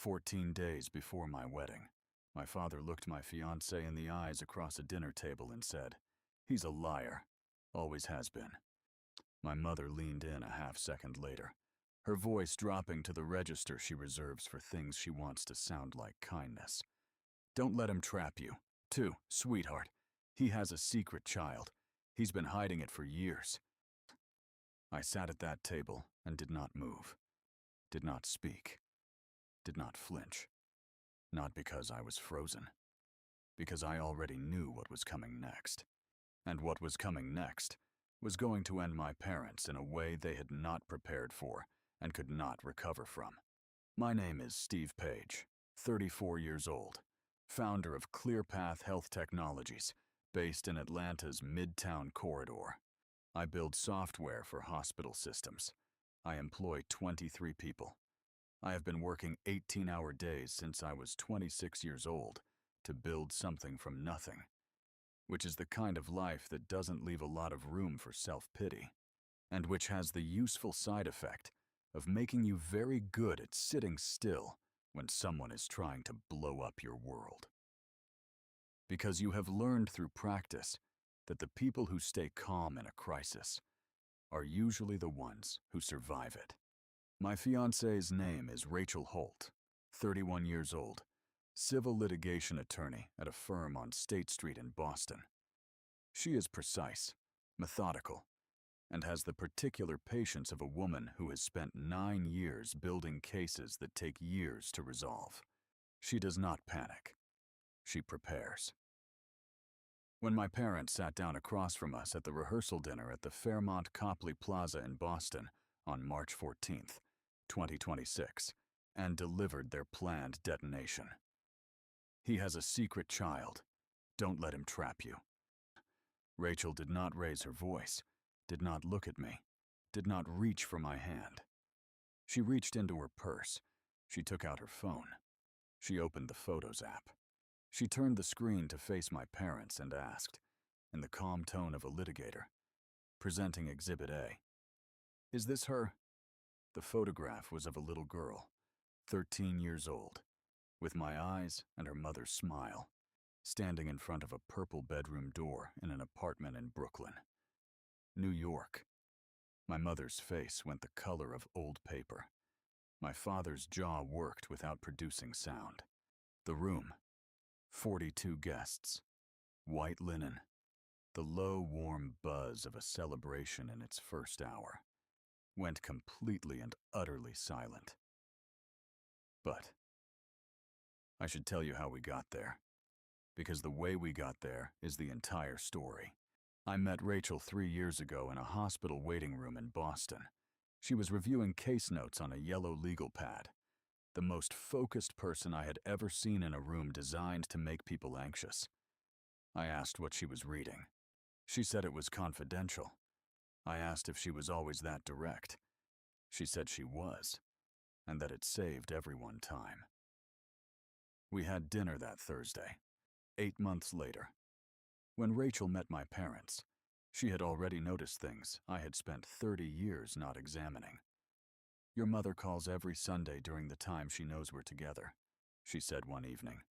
14 days before my wedding, my father looked my fiancée in the eyes across a dinner table and said, "He's a liar. Always has been." My mother leaned in a half-second later, her voice dropping to the register she reserves for things she wants to sound like kindness. "Don't let him trap you. Too, sweetheart. He has a secret child. He's been hiding it for years." I sat at that table and did not move, did not speak, did not flinch. Not because I was frozen, because I already knew what was coming next. And what was coming next was going to end my parents in a way they had not prepared for and could not recover from. My name is Steve Page, 34 years old, founder of ClearPath Health Technologies, based in Atlanta's Midtown corridor. I build software for hospital systems. I employ 23 people. I have been working 18-hour days since I was 26 years old to build something from nothing, which is the kind of life that doesn't leave a lot of room for self-pity, and which has the useful side effect of making you very good at sitting still when someone is trying to blow up your world. Because you have learned through practice that the people who stay calm in a crisis are usually the ones who survive it. My fiancée's name is Rachel Holt, 31 years old, civil litigation attorney at a firm on State Street in Boston. She is precise, methodical, and has the particular patience of a woman who has spent 9 years building cases that take years to resolve. She does not panic. She prepares. When my parents sat down across from us at the rehearsal dinner at the Fairmont Copley Plaza in Boston on March 14th, 2026, and delivered their planned detonation. "He has a secret child. Don't let him trap you." Rachel did not raise her voice, did not look at me, did not reach for my hand. She reached into her purse. She took out her phone. She opened the Photos app. She turned the screen to face my parents and asked, in the calm tone of a litigator, presenting Exhibit A, "Is this her?" The photograph was of a little girl, 13 years old, with my eyes and her mother's smile, standing in front of a purple bedroom door in an apartment in Brooklyn, New York. My mother's face went the color of old paper. My father's jaw worked without producing sound. The room, 42 guests, white linen, the low, warm buzz of a celebration in its first hour, went completely and utterly silent. But I should tell you how we got there, because the way we got there is the entire story. I met Rachel 3 years ago in a hospital waiting room in Boston. She was reviewing case notes on a yellow legal pad, the most focused person I had ever seen in a room designed to make people anxious. I asked what she was reading. She said it was confidential. I asked if she was always that direct. She said she was, and that it saved everyone time. We had dinner that Thursday, 8 months later. When Rachel met my parents, she had already noticed things I had spent 30 years not examining. "Your mother calls every Sunday during the time she knows we're together," she said one evening.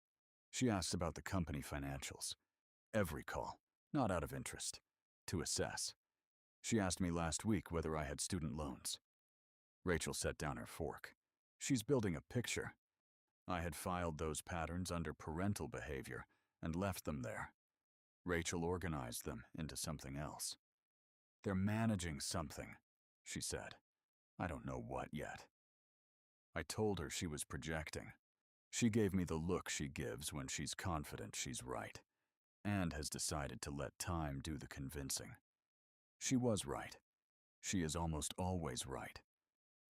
"She asks about the company financials. Every call, not out of interest, to assess. She asked me last week whether I had student loans." Rachel set down her fork. "She's building a picture." I had filed those patterns under parental behavior and left them there. Rachel organized them into something else. "They're managing something," she said. "I don't know what yet." I told her she was projecting. She gave me the look she gives when she's confident she's right, and has decided to let time do the convincing. She was right. She is almost always right.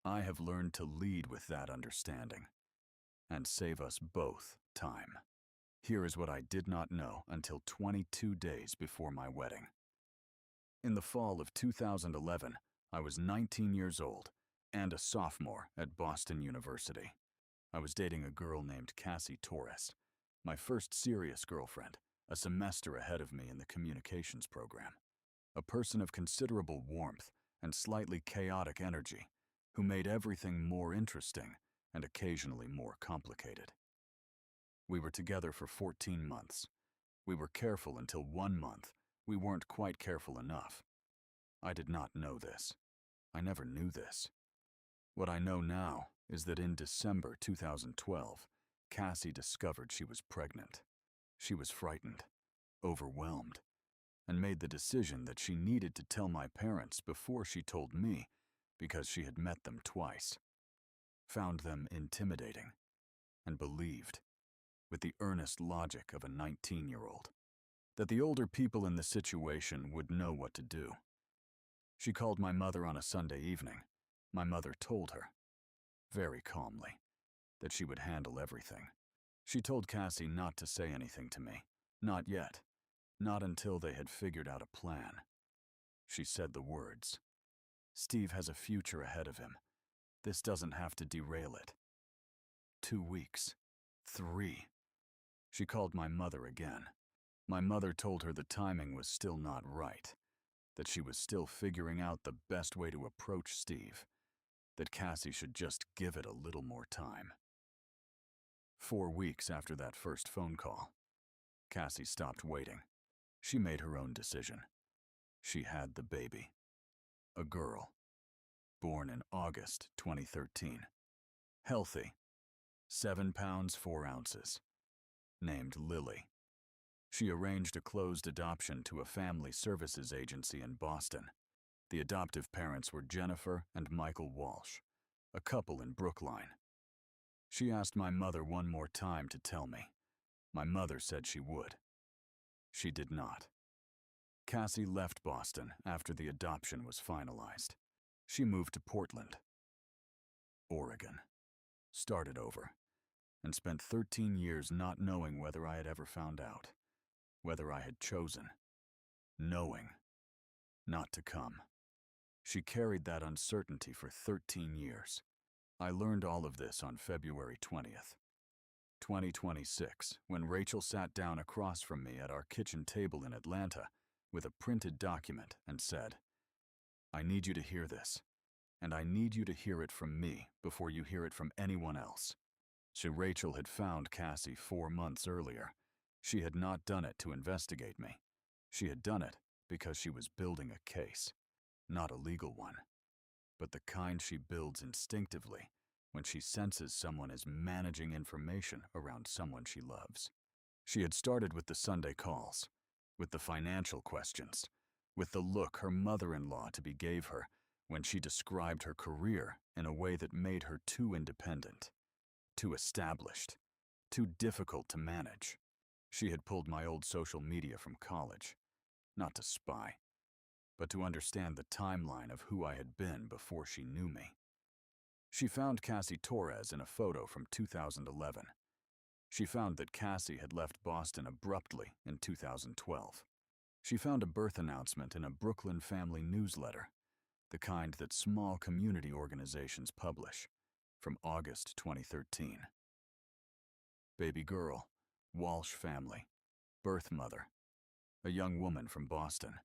I have learned to lead with that understanding, and save us both time. Here is what I did not know until 22 days before my wedding. In the fall of 2011, I was 19 years old and a sophomore at Boston University. I was dating a girl named Cassie Torres, my first serious girlfriend, a semester ahead of me in the communications program. A person of considerable warmth and slightly chaotic energy, who made everything more interesting and occasionally more complicated. We were together for 14 months. We were careful until 1 month we weren't quite careful enough. I did not know this. I never knew this. What I know now is that in December 2012, Cassie discovered she was pregnant. She was frightened, overwhelmed, and made the decision that she needed to tell my parents before she told me because she had met them twice, found them intimidating, and believed, with the earnest logic of a 19-year-old, that the older people in the situation would know what to do. She called my mother on a Sunday evening. My mother told her, very calmly, that she would handle everything. She told Cassie not to say anything to me, not yet, not until they had figured out a plan. She said the words, "Steve has a future ahead of him. This doesn't have to derail it." 2 weeks. 3. She called my mother again. My mother told her the timing was still not right, that she was still figuring out the best way to approach Steve, that Cassie should just give it a little more time. 4 weeks after that first phone call, Cassie stopped waiting. She made her own decision. She had the baby. A girl. Born in August 2013. Healthy. 7 pounds 4 ounces. Named Lily. She arranged a closed adoption to a family services agency in Boston. The adoptive parents were Jennifer and Michael Walsh, a couple in Brookline. She asked my mother one more time to tell me. My mother said she would. She did not. Cassie left Boston after the adoption was finalized. She moved to Portland, Oregon, started over, and spent 13 years not knowing whether I had ever found out, whether I had chosen, knowing, not to come. She carried that uncertainty for 13 years. I learned all of this on February 20th, 2026, when Rachel sat down across from me at our kitchen table in Atlanta with a printed document and said, "I need you to hear this, and I need you to hear it from me before you hear it from anyone else." Rachel had found Cassie 4 months earlier. She had not done it to investigate me. She had done it because she was building a case, not a legal one, but the kind she builds instinctively when she senses someone is managing information around someone she loves. She had started with the Sunday calls, with the financial questions, with the look her mother-in-law to be gave her when she described her career in a way that made her too independent, too established, too difficult to manage. She had pulled my old social media from college, not to spy, but to understand the timeline of who I had been before she knew me. She found Cassie Torres in a photo from 2011. She found that Cassie had left Boston abruptly in 2012. She found a birth announcement in a Brooklyn family newsletter, the kind that small community organizations publish, from August 2013. Baby girl, Walsh family, birth mother, a young woman from Boston.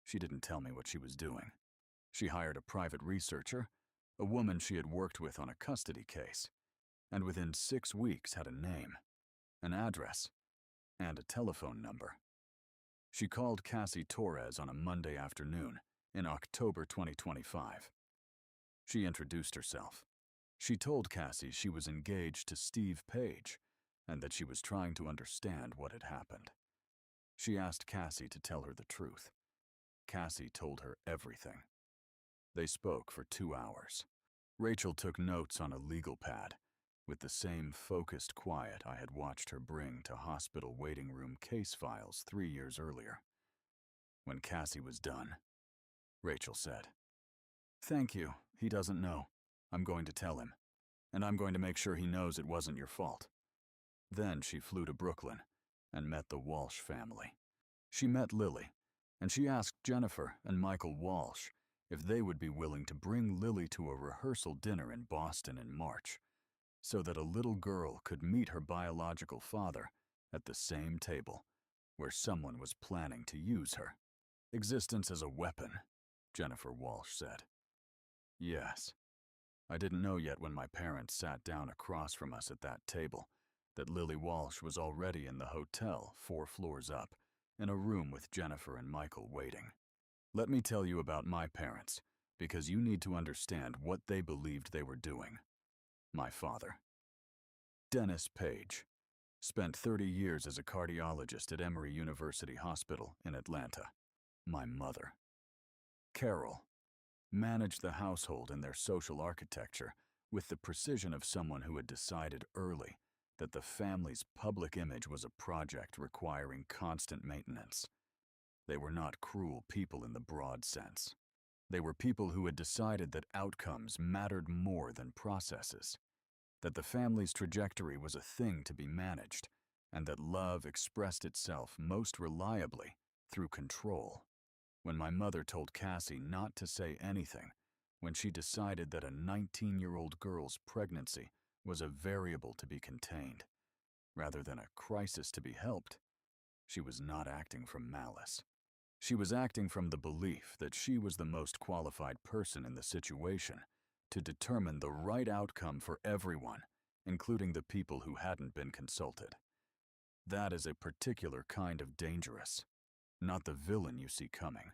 She didn't tell me what she was doing. She hired a private researcher, a woman she had worked with on a custody case, and within 6 weeks had a name, an address, and a telephone number. She called Cassie Torres on a Monday afternoon in October 2025. She introduced herself. She told Cassie she was engaged to Steve Page and that she was trying to understand what had happened. She asked Cassie to tell her the truth. Cassie told her everything. They spoke for 2 hours. Rachel took notes on a legal pad, with the same focused quiet I had watched her bring to hospital waiting room case files 3 years earlier. When Cassie was done, Rachel said, "Thank you, he doesn't know. I'm going to tell him, and I'm going to make sure he knows it wasn't your fault." Then she flew to Brooklyn and met the Walsh family. She met Lily, and she asked Jennifer and Michael Walsh if they would be willing to bring Lily to a rehearsal dinner in Boston in March, so that a little girl could meet her biological father at the same table where someone was planning to use her. "Existence as a weapon," Jennifer Walsh said. "Yes." I didn't know yet when my parents sat down across from us at that table that Lily Walsh was already in the hotel 4 floors up, in a room with Jennifer and Michael waiting. Let me tell you about my parents, because you need to understand what they believed they were doing. My father, Dennis Page, spent 30 years as a cardiologist at Emory University Hospital in Atlanta. My mother, Carol, managed the household and their social architecture with the precision of someone who had decided early that the family's public image was a project requiring constant maintenance. They were not cruel people in the broad sense. They were people who had decided that outcomes mattered more than processes, that the family's trajectory was a thing to be managed, and that love expressed itself most reliably through control. When my mother told Cassie not to say anything, when she decided that a 19-year-old girl's pregnancy was a variable to be contained, rather than a crisis to be helped, she was not acting from malice. She was acting from the belief that she was the most qualified person in the situation to determine the right outcome for everyone, including the people who hadn't been consulted. That is a particular kind of dangerous, not the villain you see coming,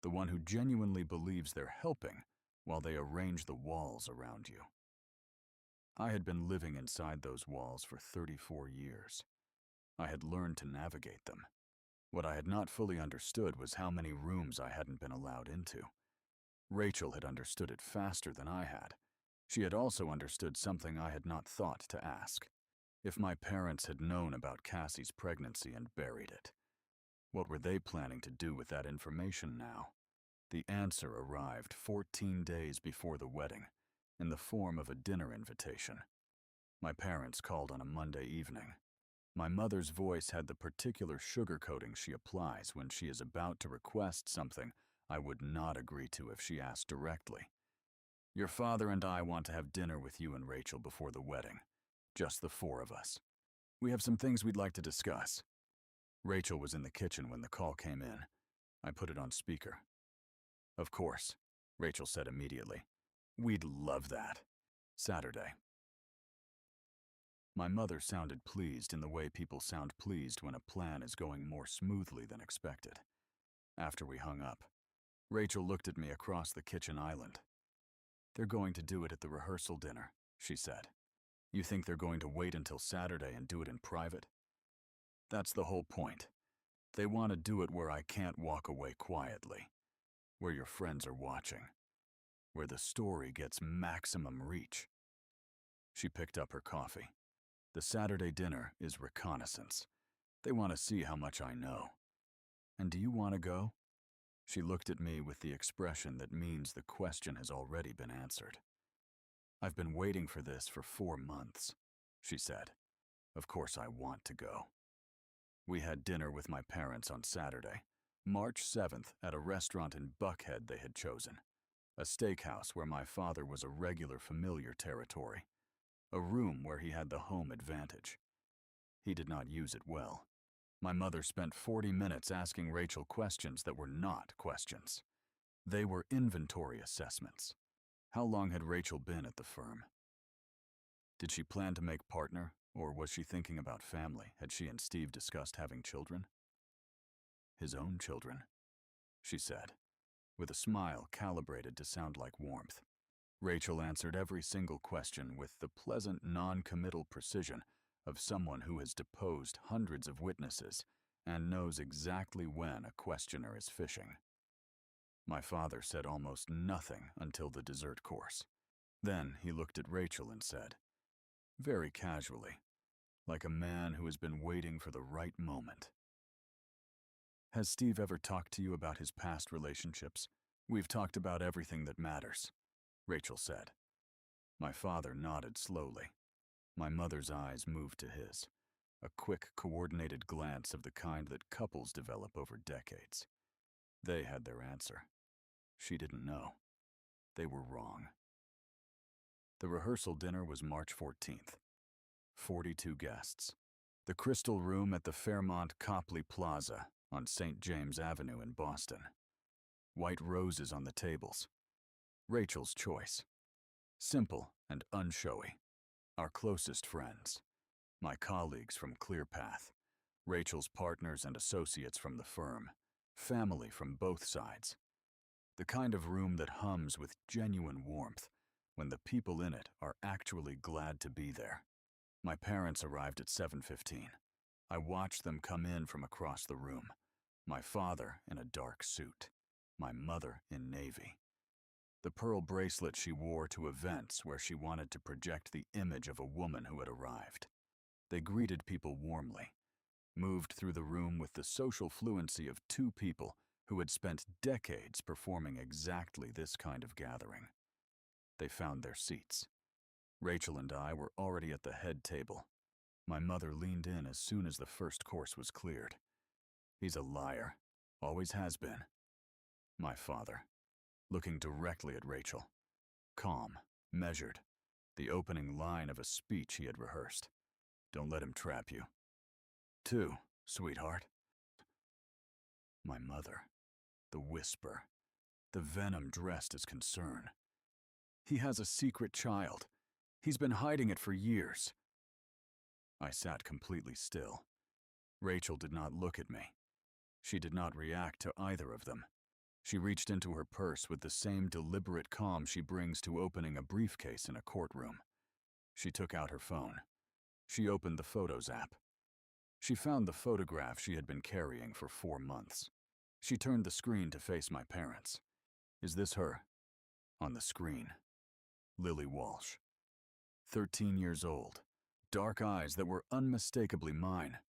the one who genuinely believes they're helping while they arrange the walls around you. I had been living inside those walls for 34 years. I had learned to navigate them. What I had not fully understood was how many rooms I hadn't been allowed into. Rachel had understood it faster than I had. She had also understood something I had not thought to ask. If my parents had known about Cassie's pregnancy and buried it, what were they planning to do with that information now? The answer arrived 14 days before the wedding, in the form of a dinner invitation. My parents called on a Monday evening. My mother's voice had the particular sugarcoating she applies when she is about to request something I would not agree to if she asked directly. Your father and I want to have dinner with you and Rachel before the wedding. Just the 4 of us. We have some things we'd like to discuss. Rachel was in the kitchen when the call came in. I put it on speaker. Of course, Rachel said immediately. We'd love that. Saturday. My mother sounded pleased in the way people sound pleased when a plan is going more smoothly than expected. After we hung up, Rachel looked at me across the kitchen island. They're going to do it at the rehearsal dinner, she said. You think they're going to wait until Saturday and do it in private? That's the whole point. They want to do it where I can't walk away quietly, where your friends are watching, where the story gets maximum reach. She picked up her coffee. The Saturday dinner is reconnaissance. They want to see how much I know. And do you want to go? She looked at me with the expression that means the question has already been answered. I've been waiting for this for 4 months, she said. Of course I want to go. We had dinner with my parents on Saturday, March 7th, at a restaurant in Buckhead they had chosen, a steakhouse where my father was a regular familiar territory, a room where he had the home advantage. He did not use it well. My mother spent 40 minutes asking Rachel questions that were not questions. They were inventory assessments. How long had Rachel been at the firm? Did she plan to make partner, or was she thinking about family? Had she and Steve discussed having children? His own children, she said, with a smile calibrated to sound like warmth. Rachel answered every single question with the pleasant non-committal precision of someone who has deposed hundreds of witnesses and knows exactly when a questioner is fishing. My father said almost nothing until the dessert course. Then he looked at Rachel and said, very casually, like a man who has been waiting for the right moment, has Steve ever talked to you about his past relationships? We've talked about everything that matters, Rachel said. My father nodded slowly. My mother's eyes moved to his, a quick, coordinated glance of the kind that couples develop over decades. They had their answer. She didn't know. They were wrong. The rehearsal dinner was March 14th. 42 guests. The Crystal Room at the Fairmont Copley Plaza on St. James Avenue in Boston. White roses on the tables. Rachel's choice. Simple and unshowy. Our closest friends. My colleagues from ClearPath. Rachel's partners and associates from the firm. Family from both sides. The kind of room that hums with genuine warmth when the people in it are actually glad to be there. My parents arrived at 7:15. I watched them come in from across the room. My father in a dark suit. My mother in navy. The pearl bracelet she wore to events where she wanted to project the image of a woman who had arrived. They greeted people warmly, moved through the room with the social fluency of two people who had spent decades performing exactly this kind of gathering. They found their seats. Rachel and I were already at the head table. My mother leaned in as soon as the first course was cleared. He's a liar. Always has been. My father, looking directly at Rachel. Calm, measured, the opening line of a speech he had rehearsed. Don't let him trap you. 2, sweetheart. My mother, the whisper, the venom dressed as concern. He has a secret child. He's been hiding it for years. I sat completely still. Rachel did not look at me. She did not react to either of them. She reached into her purse with the same deliberate calm she brings to opening a briefcase in a courtroom. She took out her phone. She opened the Photos app. She found the photograph she had been carrying for 4 months. She turned the screen to face my parents. Is this her? On the screen. Lily Walsh. 13 years old. Dark eyes that were unmistakably mine.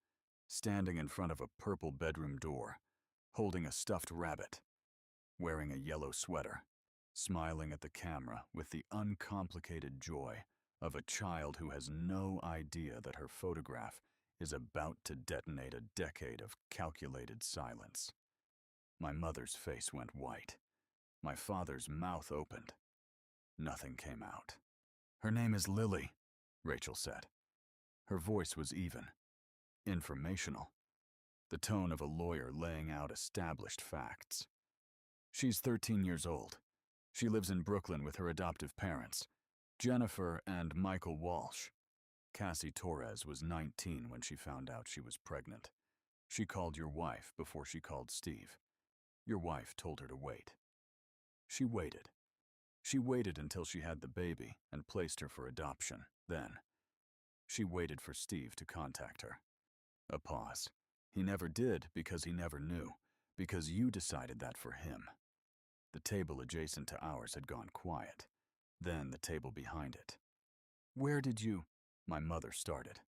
Standing in front of a purple bedroom door. Holding a stuffed rabbit. Wearing a yellow sweater. Smiling at the camera with the uncomplicated joy of a child who has no idea that her photograph is about to detonate a decade of calculated silence. My mother's face went white. My father's mouth opened. Nothing came out. Her name is Lily, Rachel said. Her voice was even, informational, the tone of a lawyer laying out established facts. She's 13 years old. She lives in Brooklyn with her adoptive parents, Jennifer and Michael Walsh. Cassie Torres was 19 when she found out she was pregnant. She called your wife before she called Steve. Your wife told her to wait. She waited. She waited until she had the baby and placed her for adoption. Then, she waited for Steve to contact her. A pause. He never did because he never knew, because you decided that for him. The table adjacent to ours had gone quiet. Then the table behind it. Where did you? My mother started.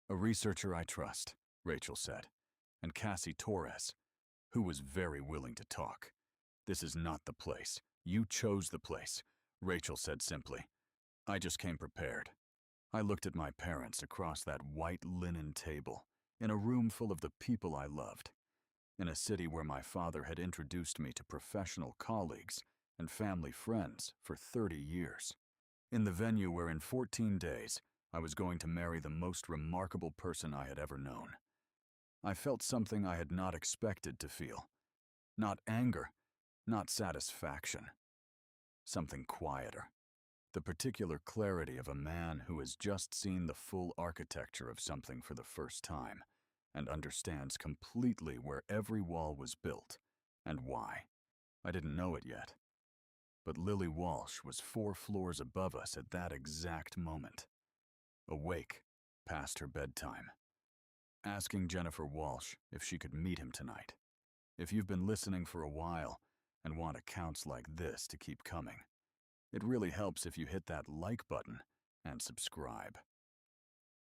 A researcher I trust, Rachel said, and Cassie Torres, who was very willing to talk. This is not the place. You chose the place, Rachel said simply. I just came prepared. I looked at my parents across that white linen table, in a room full of the people I loved, in a city where my father had introduced me to professional colleagues and family friends for 30 years, in the venue where in 14 days I was going to marry the most remarkable person I had ever known. I felt something I had not expected to feel. Not anger, not satisfaction. Something quieter. The particular clarity of a man who has just seen the full architecture of something for the first time and understands completely where every wall was built and why. I didn't know it yet. But Lily Walsh was 4 floors above us at that exact moment. Awake, past her bedtime. Asking Jennifer Walsh if she could meet him tonight. If you've been listening for a while and want accounts like this to keep coming, it really helps if you hit that like button and subscribe.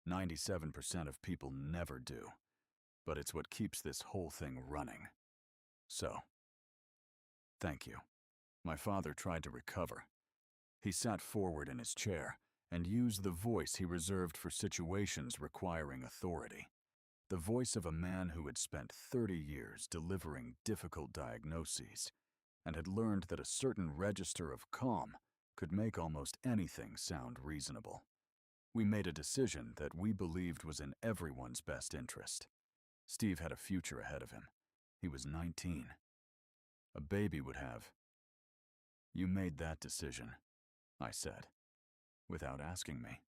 97% of people never do, but it's what keeps this whole thing running. So, thank you. My father tried to recover. He sat forward in his chair and used the voice he reserved for situations requiring authority. The voice of a man who had spent 30 years delivering difficult diagnoses and had learned that a certain register of calm could make almost anything sound reasonable. We made a decision that we believed was in everyone's best interest. Steve had a future ahead of him. He was 19. A baby would have. You made that decision, I said. without asking me.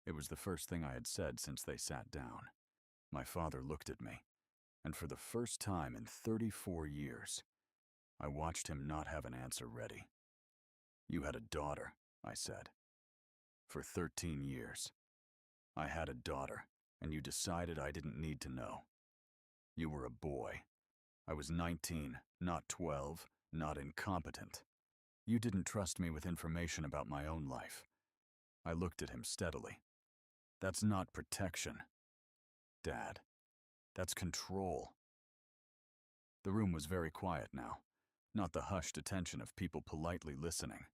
It was the first thing I had said since they sat down. My father looked at me, and for the first time in 34 years, I watched him not have an answer ready. "You had a daughter," I said. "For 13 years. I had a daughter, and you decided I didn't need to know. You were a boy. I was 19, not 12, not incompetent. You didn't trust me with information about my own life." I looked at him steadily. "That's not protection, Dad. That's control." The room was very quiet now, not the hushed attention of people politely listening.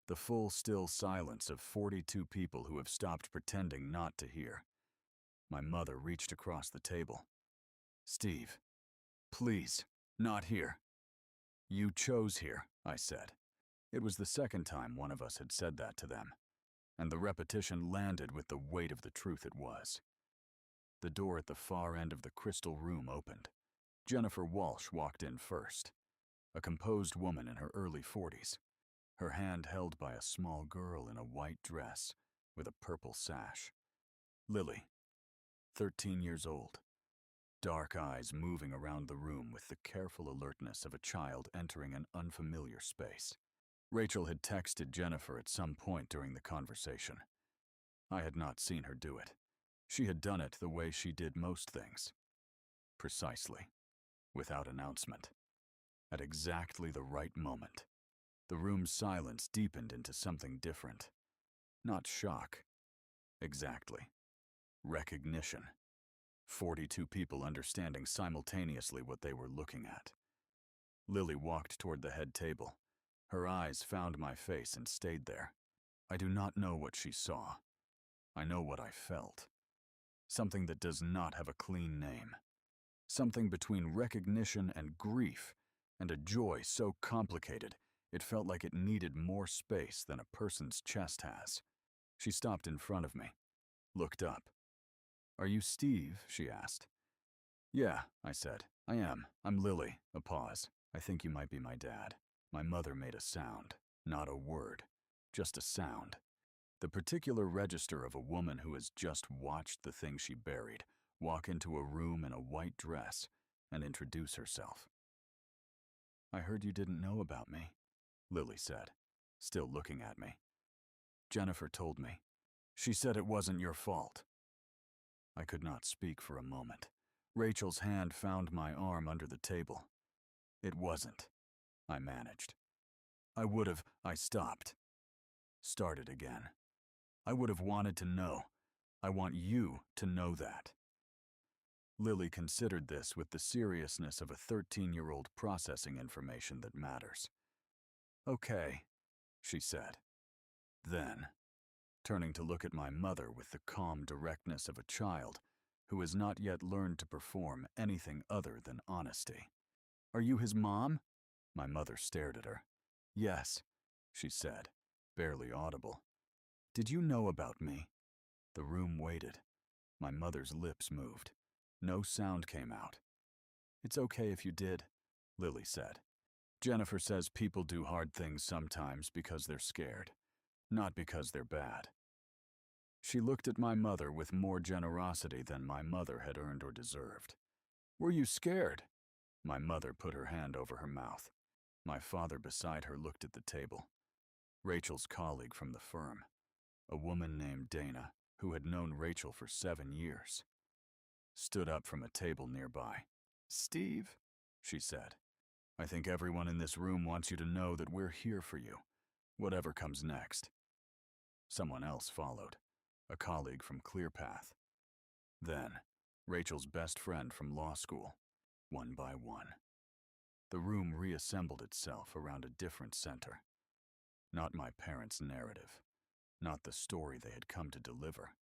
The full, still silence of 42 people who have stopped pretending not to hear. My mother reached across the table. "Steve, please, not here." "You chose here," I said. It was the second time one of us had said that to them, and the repetition landed with the weight of the truth it was. The door at the far end of the crystal room opened. Jennifer Walsh walked in first, a composed woman in her early 40s, her hand held by a small girl in a white dress with a purple sash. Lily, 13 years old, dark eyes moving around the room with the careful alertness of a child entering an unfamiliar space. Rachel had texted Jennifer at some point during the conversation. I had not seen her do it. She had done it the way she did most things. Precisely. Without announcement. At exactly the right moment. The room's silence deepened into something different. Not shock. Exactly. Recognition. 42 people understanding simultaneously what they were looking at. Lily walked toward the head table. Her eyes found my face and stayed there. I do not know what she saw. I know what I felt. Something that does not have a clean name. Something between recognition and grief, and a joy so complicated it felt like it needed more space than a person's chest has. She stopped in front of me, looked up. "Are you Steve?" she asked. "Yeah," I said. "I am. I'm Lily." A pause. "I think you might be my dad." My mother made a sound, not a word, just a sound. The particular register of a woman who has just watched the thing she buried walk into a room in a white dress and introduce herself. "I heard you didn't know about me," Lily said, still looking at me. "Jennifer told me. She said it wasn't your fault." I could not speak for a moment. Rachel's hand found my arm under the table. "It wasn't," I managed. I stopped. Started again. "I would have wanted to know. I want you to know that." Lily considered this with the seriousness of a 13-year-old processing information that matters. "Okay," she said. Then, turning to look at my mother with the calm directness of a child who has not yet learned to perform anything other than honesty. "Are you his mom?" My mother stared at her. "Yes," she said, barely audible. "Did you know about me?" The room waited. My mother's lips moved. No sound came out. "It's okay if you did," Lily said. "Jennifer says people do hard things sometimes because they're scared, not because they're bad." She looked at my mother with more generosity than my mother had earned or deserved. "Were you scared?" My mother put her hand over her mouth. My father beside her looked at the table. Rachel's colleague from the firm, a woman named Dana, who had known Rachel for 7 years, stood up from a table nearby. "Steve," she said, "I think everyone in this room wants you to know that we're here for you, whatever comes next." Someone else followed, a colleague from ClearPath. Then, Rachel's best friend from law school, one by one. The room reassembled itself around a different center. Not my parents' narrative, not the story they had come to deliver,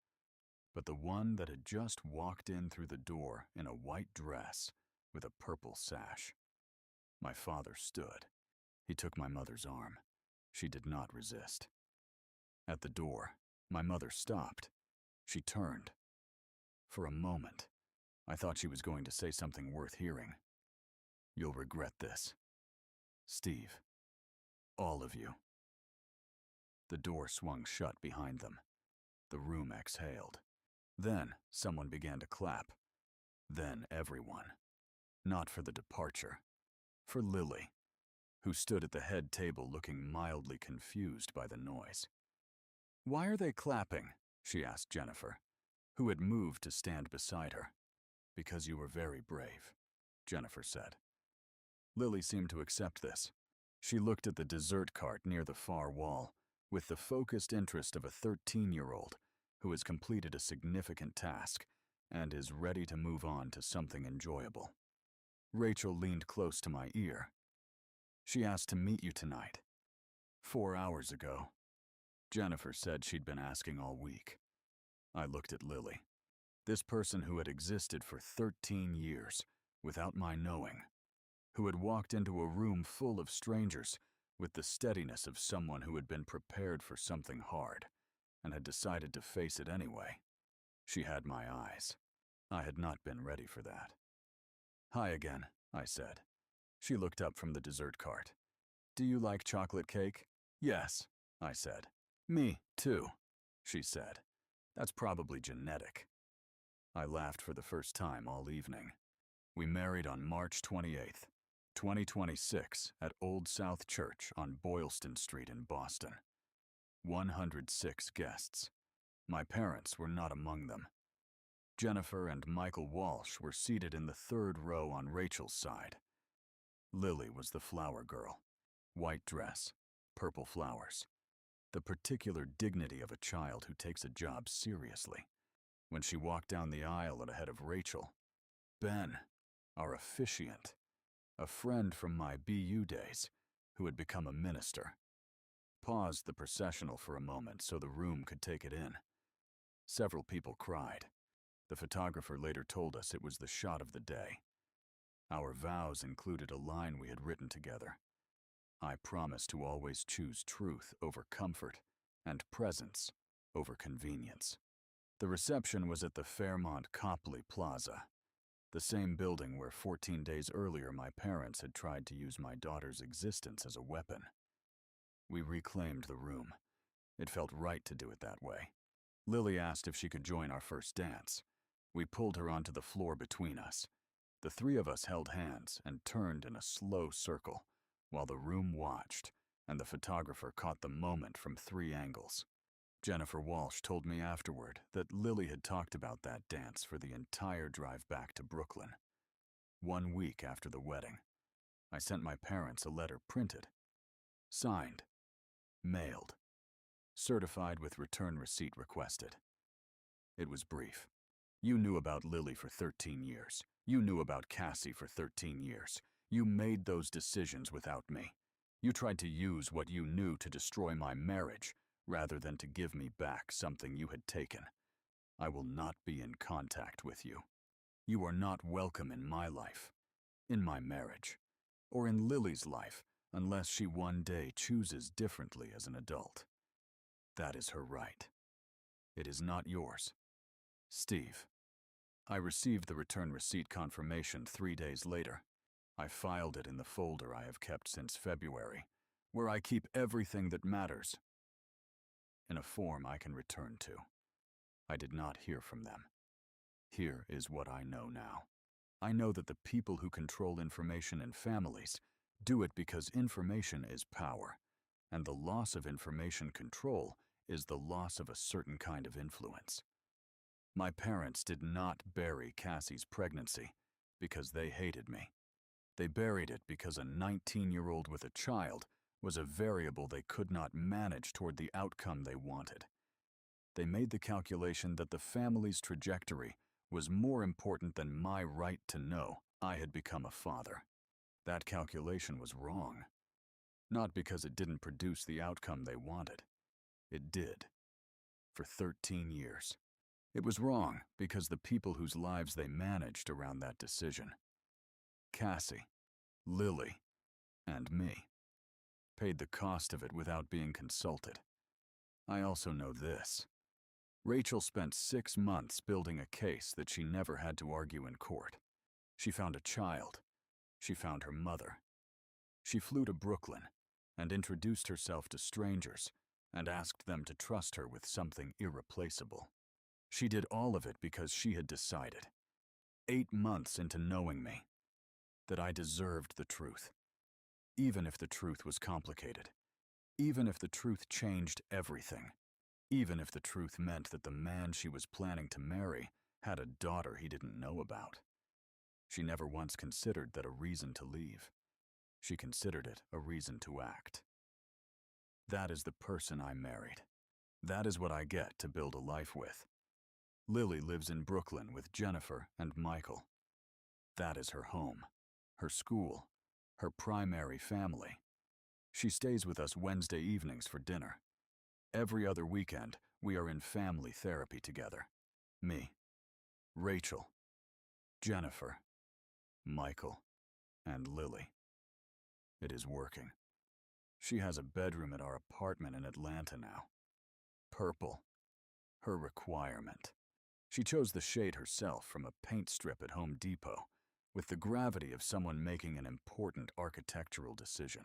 but the one that had just walked in through the door in a white dress with a purple sash. My father stood. He took my mother's arm. She did not resist. At the door, my mother stopped. She turned. For a moment, I thought she was going to say something worth hearing. "You'll regret this. Steve. All of you." The door swung shut behind them. The room exhaled. Then someone began to clap. Then everyone. Not for the departure. For Lily, who stood at the head table looking mildly confused by the noise. "Why are they clapping?" she asked Jennifer, who had moved to stand beside her. "Because you were very brave," Jennifer said. Lily seemed to accept this. She looked at the dessert cart near the far wall with the focused interest of a 13-year-old who has completed a significant task and is ready to move on to something enjoyable. Rachel leaned close to my ear. "She asked to meet you tonight." 4 hours ago. Jennifer said she'd been asking all week. I looked at Lily. This person who had existed for 13 years without my knowing, who had walked into a room full of strangers with the steadiness of someone who had been prepared for something hard and had decided to face it anyway. She had my eyes. I had not been ready for that. "Hi again," I said. She looked up from the dessert cart. "Do you like chocolate cake?" "Yes," I said. "Me, too," she said. "That's probably genetic." I laughed for the first time all evening. We married on March 28th, 2026 at Old South Church on Boylston Street in Boston. 106 guests. My parents were not among them. Jennifer and Michael Walsh were seated in the third row on Rachel's side. Lily was the flower girl. White dress, purple flowers. The particular dignity of a child who takes a job seriously. When she walked down the aisle at ahead of Rachel, Ben, our officiant, a friend from my BU days, who had become a minister, paused the processional for a moment so the room could take it in. Several people cried. The photographer later told us it was the shot of the day. Our vows included a line we had written together. I promise to always choose truth over comfort and presence over convenience. The reception was at the Fairmont Copley Plaza, the same building where 14 days earlier my parents had tried to use my daughter's existence as a weapon. We reclaimed the room. It felt right to do it that way. Lily asked if she could join our first dance. We pulled her onto the floor between us. The three of us held hands and turned in a slow circle, while the room watched, and the photographer caught the moment from 3 angles. Jennifer Walsh told me afterward that Lily had talked about that dance for the entire drive back to Brooklyn. 1 week after the wedding, I sent my parents a letter printed, signed, mailed, certified with return receipt requested. It was brief. "You knew about Lily for 13 years. You knew about Cassie for 13 years. You made those decisions without me. You tried to use what you knew to destroy my marriage, rather than to give me back something you had taken. I will not be in contact with you. You are not welcome in my life, in my marriage, or in Lily's life unless she one day chooses differently as an adult. That is her right. It is not yours. Steve." I received the return receipt confirmation 3 days later. I filed it in the folder I have kept since February, where I keep everything that matters, in a form I can return to. I did not hear from them. Here is what I know now. I know that the people who control information in families do it because information is power, and the loss of information control is the loss of a certain kind of influence. My parents did not bury Cassie's pregnancy because they hated me. They buried it because a 19-year-old with a child was a variable they could not manage toward the outcome they wanted. They made the calculation that the family's trajectory was more important than my right to know I had become a father. That calculation was wrong. Not because it didn't produce the outcome they wanted. It did. For 13 years. It was wrong because the people whose lives they managed around that decision, Cassie, Lily, and me, paid the cost of it without being consulted. I also know this. Rachel spent 6 months building a case that she never had to argue in court. She found a child. She found her mother. She flew to Brooklyn and introduced herself to strangers and asked them to trust her with something irreplaceable. She did all of it because she had decided, 8 months into knowing me, that I deserved the truth. Even if the truth was complicated. Even if the truth changed everything. Even if the truth meant that the man she was planning to marry had a daughter he didn't know about. She never once considered that a reason to leave. She considered it a reason to act. That is the person I married. That is what I get to build a life with. Lily lives in Brooklyn with Jennifer and Michael. That is her home, her school, her primary family. She stays with us Wednesday evenings for dinner. Every other weekend, we are in family therapy together. Me, Rachel, Jennifer, Michael, and Lily. It is working. She has a bedroom at our apartment in Atlanta now. Purple. Her requirement. She chose the shade herself from a paint strip at Home Depot, with the gravity of someone making an important architectural decision.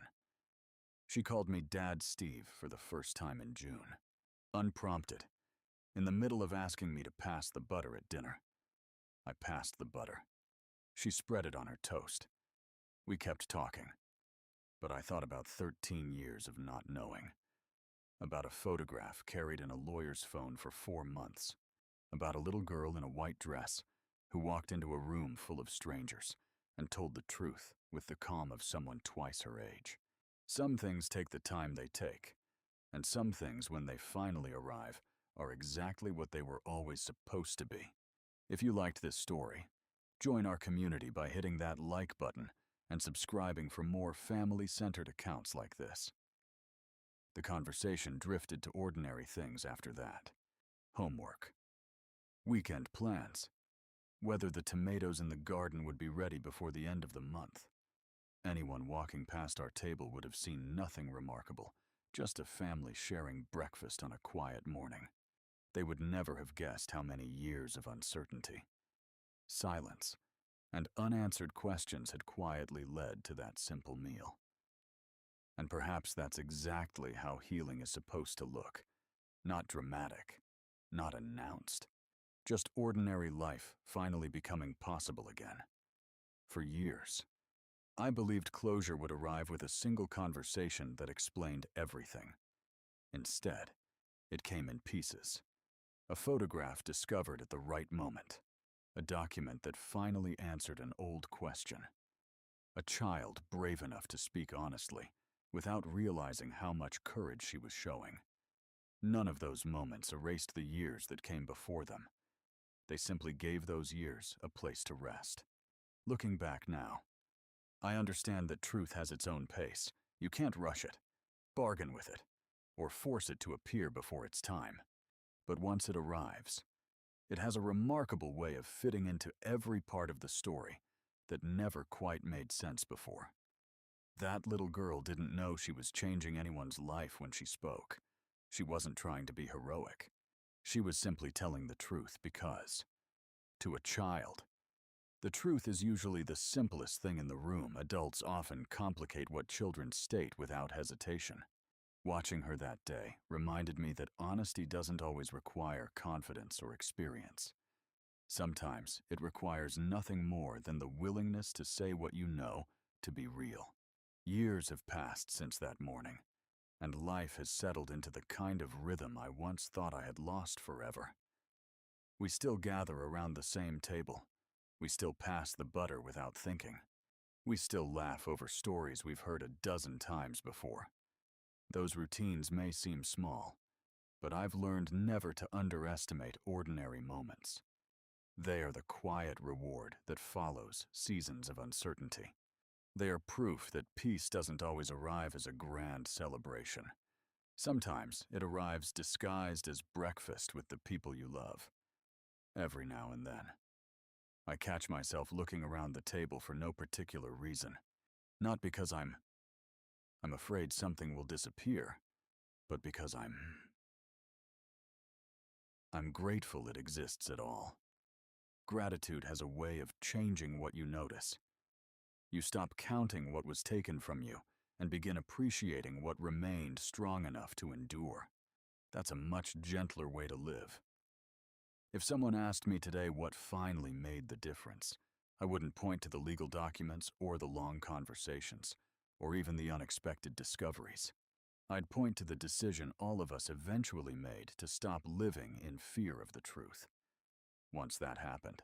She called me Dad Steve for the first time in June. Unprompted, in the middle of asking me to pass the butter at dinner. I passed the butter. She spread it on her toast. We kept talking. But I thought about 13 years of not knowing. About a photograph carried in a lawyer's phone for 4 months. About a little girl in a white dress who walked into a room full of strangers and told the truth with the calm of someone twice her age. Some things take the time they take, and some things, when they finally arrive, are exactly what they were always supposed to be. If you liked this story, join our community by hitting that like button and subscribing for more family-centered accounts like this. The conversation drifted to ordinary things after that. Homework. Weekend plans. Whether the tomatoes in the garden would be ready before the end of the month. Anyone walking past our table would have seen nothing remarkable, just a family sharing breakfast on a quiet morning. They would never have guessed how many years of uncertainty, silence, and unanswered questions had quietly led to that simple meal. And perhaps that's exactly how healing is supposed to look. Not dramatic, not announced. Just ordinary life finally becoming possible again. For years, I believed closure would arrive with a single conversation that explained everything. Instead, it came in pieces. A photograph discovered at the right moment. A document that finally answered an old question. A child brave enough to speak honestly, without realizing how much courage she was showing. None of those moments erased the years that came before them. They simply gave those years a place to rest. Looking back now, I understand that truth has its own pace. You can't rush it, bargain with it, or force it to appear before its time. But once it arrives, it has a remarkable way of fitting into every part of the story that never quite made sense before. That little girl didn't know she was changing anyone's life when she spoke. She wasn't trying to be heroic. She was simply telling the truth because, to a child, the truth is usually the simplest thing in the room. Adults often complicate what children state without hesitation. Watching her that day reminded me that honesty doesn't always require confidence or experience. Sometimes it requires nothing more than the willingness to say what you know to be real. Years have passed since that morning, and life has settled into the kind of rhythm I once thought I had lost forever. We still gather around the same table. We still pass the butter without thinking. We still laugh over stories we've heard a dozen times before. Those routines may seem small, but I've learned never to underestimate ordinary moments. They are the quiet reward that follows seasons of uncertainty. They are proof that peace doesn't always arrive as a grand celebration. Sometimes it arrives disguised as breakfast with the people you love. Every now and then, I catch myself looking around the table for no particular reason. Not because I'm afraid something will disappear, but because I'm grateful it exists at all. Gratitude has a way of changing what you notice. You stop counting what was taken from you and begin appreciating what remained strong enough to endure. That's a much gentler way to live. If someone asked me today what finally made the difference, I wouldn't point to the legal documents or the long conversations, or even the unexpected discoveries. I'd point to the decision all of us eventually made to stop living in fear of the truth. Once that happened,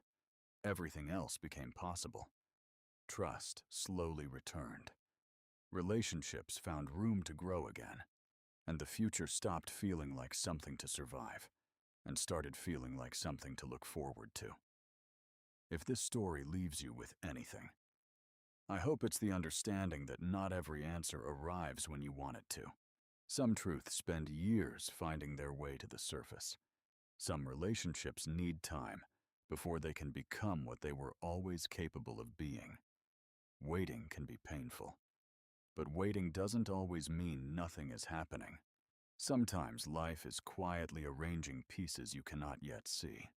everything else became possible. Trust slowly returned. Relationships found room to grow again, and the future stopped feeling like something to survive and started feeling like something to look forward to. If this story leaves you with anything, I hope it's the understanding that not every answer arrives when you want it to. Some truths spend years finding their way to the surface. Some relationships need time before they can become what they were always capable of being. Waiting can be painful, but waiting doesn't always mean nothing is happening. Sometimes life is quietly arranging pieces you cannot yet see.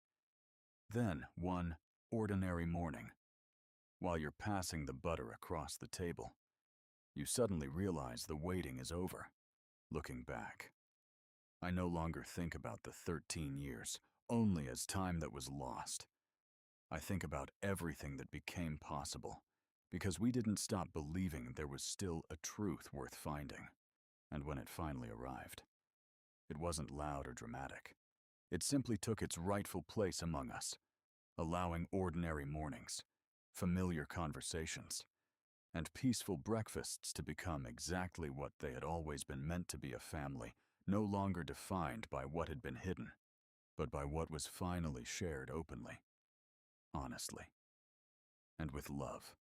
Then, one ordinary morning, while you're passing the butter across the table, you suddenly realize the waiting is over. Looking back, I no longer think about the 13 years only as time that was lost. I think about everything that became possible because we didn't stop believing there was still a truth worth finding. And when it finally arrived, it wasn't loud or dramatic. It simply took its rightful place among us, allowing ordinary mornings, familiar conversations, and peaceful breakfasts to become exactly what they had always been meant to be: a family no longer defined by what had been hidden, but by what was finally shared openly, honestly, and with love.